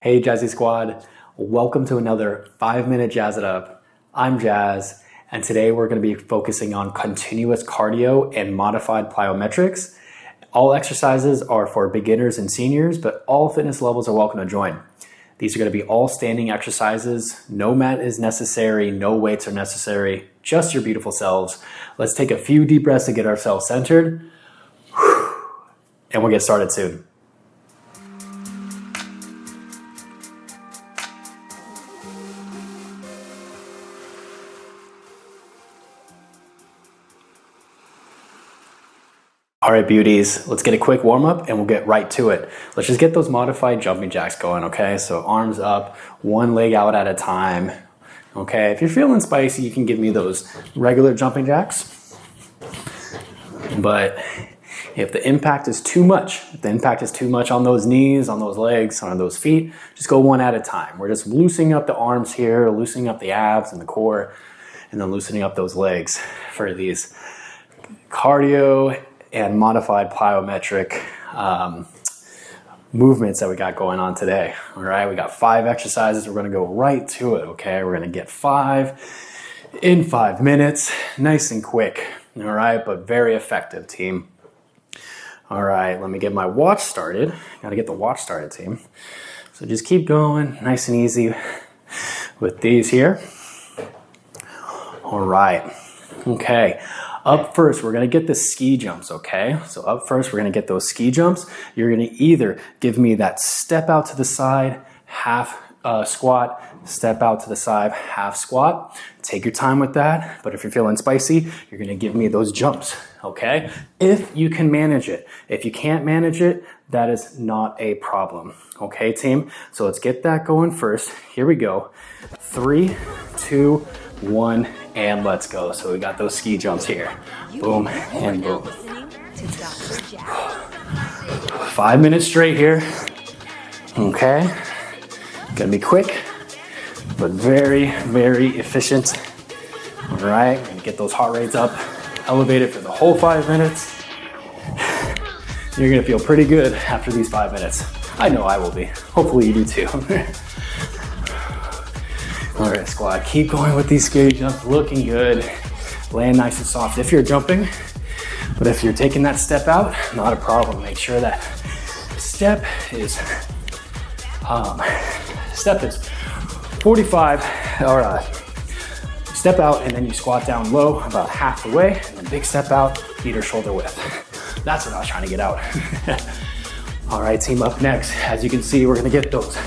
Hey Jazzy Squad, welcome to another 5-minute Jazz It Up. I'm Jazz, and today we're going to be focusing on continuous cardio and modified plyometrics. All exercises are for beginners and seniors, but all fitness levels are welcome to join. These are going to be all standing exercises. No mat is necessary, no weights are necessary, just your beautiful selves. Let's take a few deep breaths to get ourselves centered, and we'll get started soon. All right, beauties, let's get a quick warm up and we'll get right to it. Let's just get those modified jumping jacks going, okay? So arms up, one leg out at a time, okay? If you're feeling spicy, you can give me those regular jumping jacks. But if the impact is too much, on those knees, on those legs, on those feet, just go one at a time. We're just loosening up the arms here, loosening up the abs and the core, and then loosening up those legs for these cardio and modified plyometric movements that we got going on today. All right, we got 5 exercises. We're gonna go right to it, okay? We're gonna get 5 in 5 minutes, nice and quick, all right? But very effective, team. All right, let me get my watch started. Gotta get the watch started, team. So just keep going, nice and easy with these here. All right, okay. Up first, we're gonna get the ski jumps, okay? So up first, we're gonna get those ski jumps. You're gonna either give me that step out to the side, half squat, step out to the side, half squat. Take your time with that, but if you're feeling spicy, you're gonna give me those jumps, okay? If you can manage it. If you can't manage it, that is not a problem, okay, team? So let's get that going first. Here we go. 3, 2, 1, and let's go. So we got those ski jumps here. Boom and boom. 5 minutes straight here. Okay. Gonna be quick, but very, very efficient. All right, we're gonna get those heart rates up, elevated for the whole 5 minutes. You're gonna feel pretty good after these 5 minutes. I know I will be. Hopefully you do too. All right, squad, keep going with these ski jumps, looking good. Land nice and soft if you're jumping, but if you're taking that step out, not a problem. Make sure that step is 45, or step out and then you squat down low about half the way, and then big step out, feet are shoulder width. That's what I was trying to get out. All right, team, up next, as you can see, we're gonna get those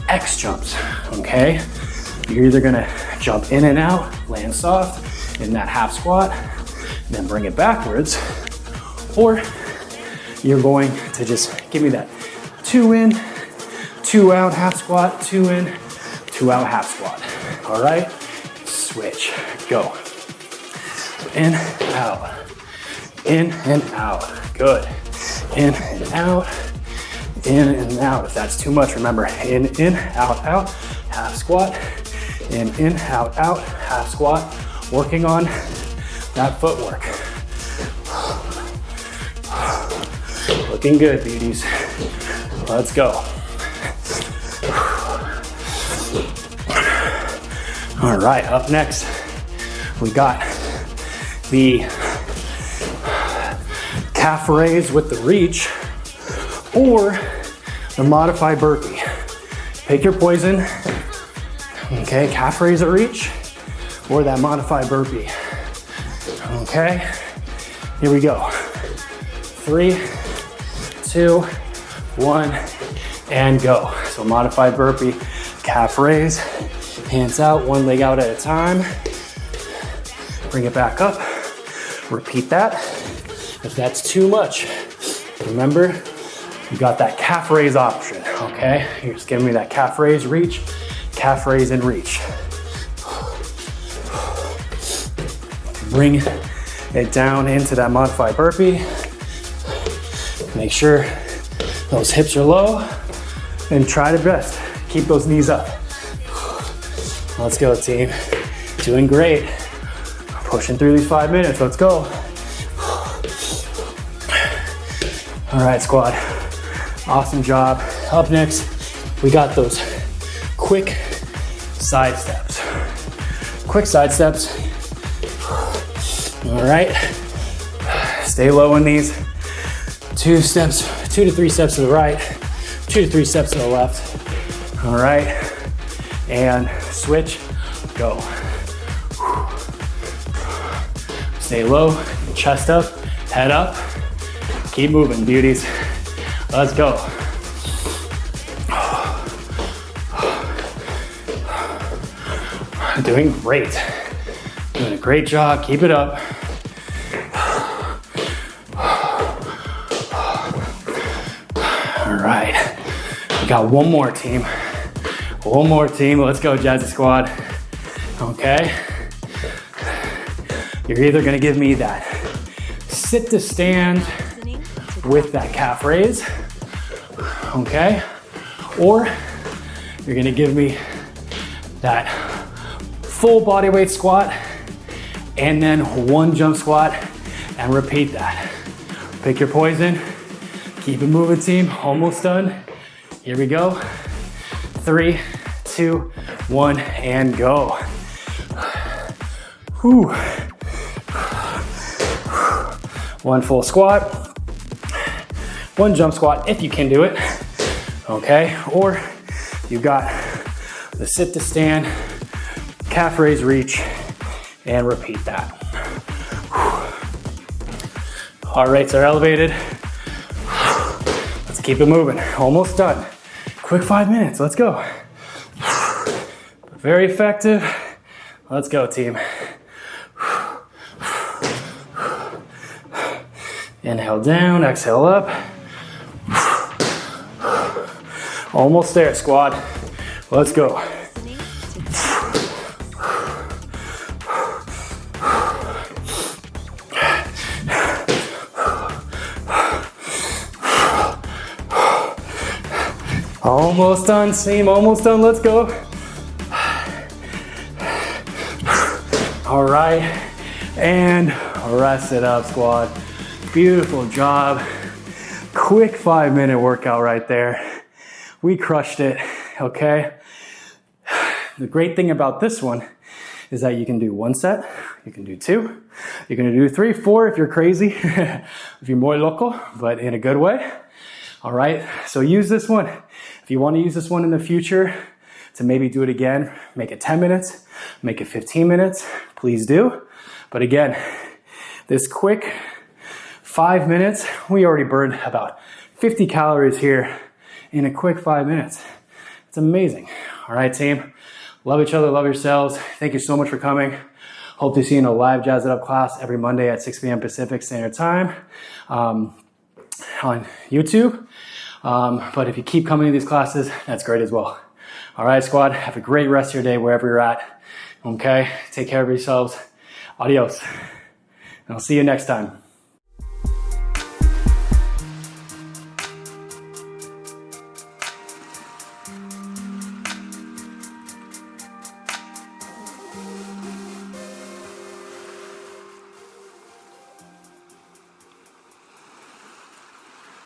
X jumps, okay? You're either gonna jump in and out, land soft in that half squat, then bring it backwards, or you're going to just give me that 2 in, 2 out half squat, 2 in, 2 out half squat. All right, switch, go. In, out, in and out, good. In and out, in and out. If that's too much, remember, in, out, half squat. In, out, half squat. Working on that footwork. Looking good, beauties. Let's go. All right, up next, we got the calf raise with the reach or the modified burpee. Pick your poison. Okay, calf raise or reach, or that modified burpee. Okay, here we go. 3, 2, 1, and go. So modified burpee, calf raise, hands out, one leg out at a time. Bring it back up, repeat that. If that's too much, remember, you got that calf raise option, okay? You're just giving me that calf raise, reach, calf raise and reach. Bring it down into that modified burpee. Make sure those hips are low and try to best keep those knees up. Let's go, team. Doing great. Pushing through these 5 minutes. Let's go. All right, squad. Awesome job. Up next, we got those quick side steps. Quick side steps. All right. Stay low in these. 2 to 3 steps to the right, 2 to 3 steps to the left. All right. And switch, go. Stay low, chest up, head up. Keep moving, beauties. Let's go. Doing great. Doing a great job, keep it up. All right, we got one more team. One more team, let's go Jazzy Squad. Okay. You're either gonna give me that sit to stand with that calf raise, okay? Or you're gonna give me that full body weight squat and then 1 jump squat and repeat that. Pick your poison, keep it moving team, almost done. Here we go. 3, 2, 1, and go. Whew. 1 full squat, 1 jump squat if you can do it, okay? Or you've got the sit to stand, calf raise reach, and repeat that. Heart rates are elevated. Let's keep it moving, almost done. Quick 5 minutes, let's go. Very effective. Let's go team. Inhale down, exhale up. Almost there, squad. Let's go. Almost done, team, almost done, let's go. All right, and rest it up, squad. Beautiful job. Quick 5-minute workout right there. We crushed it, okay? The great thing about this one is that you can do 1 set, you can do 2, you're gonna do 3, 4 if you're crazy, if you're muy loco, but in a good way. All right, so use this one. If you wanna use this one in the future to maybe do it again, make it 10 minutes, make it 15 minutes, please do. But again, this quick 5 minutes, we already burned about 50 calories here in a quick 5 minutes. It's amazing. All right, team. Love each other, love yourselves. Thank you so much for coming. Hope to see you in a live Jazz It Up class every Monday at 6 p.m. Pacific Standard Time on YouTube. But if you keep coming to these classes, that's great as well. All right, squad. Have a great rest of your day wherever you're at. Okay? Take care of yourselves. Adios. And I'll see you next time.